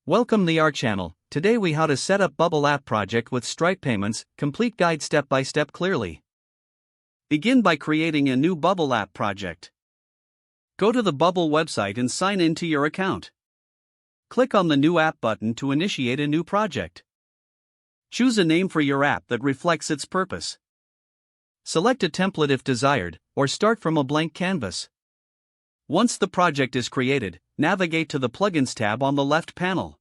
Welcome to our channel. Today we how to set up Bubble app project with Stripe payments, complete guide step by step clearly. Begin by creating a new Bubble app project. Go to the Bubble website and sign in to your account. Click on the new app button to initiate a new project. Choose a name for your app that reflects its purpose. Select a template if desired, or start from a blank canvas. Once the project is created, navigate to the Plugins tab on the left panel.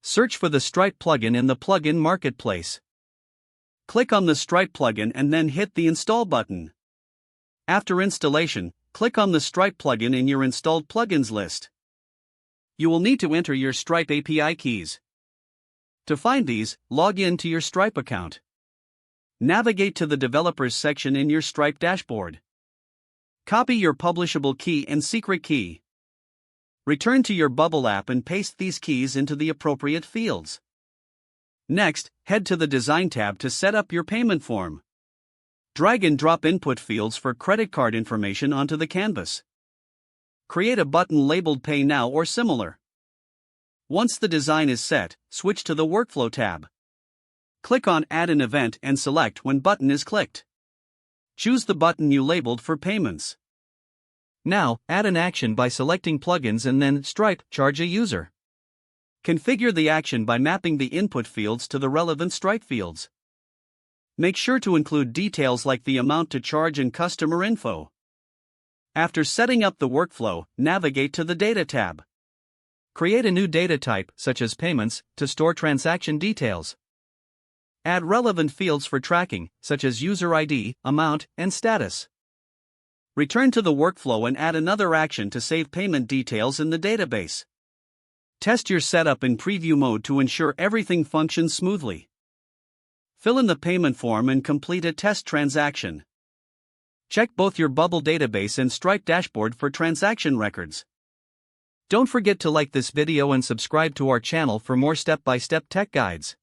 Search for the Stripe plugin in the plugin marketplace. Click on the Stripe plugin and then hit the Install button. After installation, click on the Stripe plugin in your installed plugins list. You will need to enter your Stripe API keys. To find these, log in to your Stripe account. Navigate to the Developers section in your Stripe dashboard. Copy your publishable key and secret key. Return to your Bubble app and paste these keys into the appropriate fields. Next, head to the Design tab to set up your payment form. Drag and drop input fields for credit card information onto the canvas. Create a button labeled Pay Now or similar. Once the design is set, switch to the Workflow tab. Click on Add an event and select when button is clicked. Choose the button you labeled for payments. Now, add an action by selecting Plugins and then Stripe Charge a User. Configure the action by mapping the input fields to the relevant Stripe fields. Make sure to include details like the amount to charge and customer info. After setting up the workflow, navigate to the Data tab. Create a new data type, such as Payments, to store transaction details. Add relevant fields for tracking, such as User ID, Amount, and Status. Return to the workflow and add another action to save payment details in the database. Test your setup in preview mode to ensure everything functions smoothly. Fill in the payment form and complete a test transaction. Check both your Bubble database and Stripe dashboard for transaction records. Don't forget to like this video and subscribe to our channel for more step-by-step tech guides.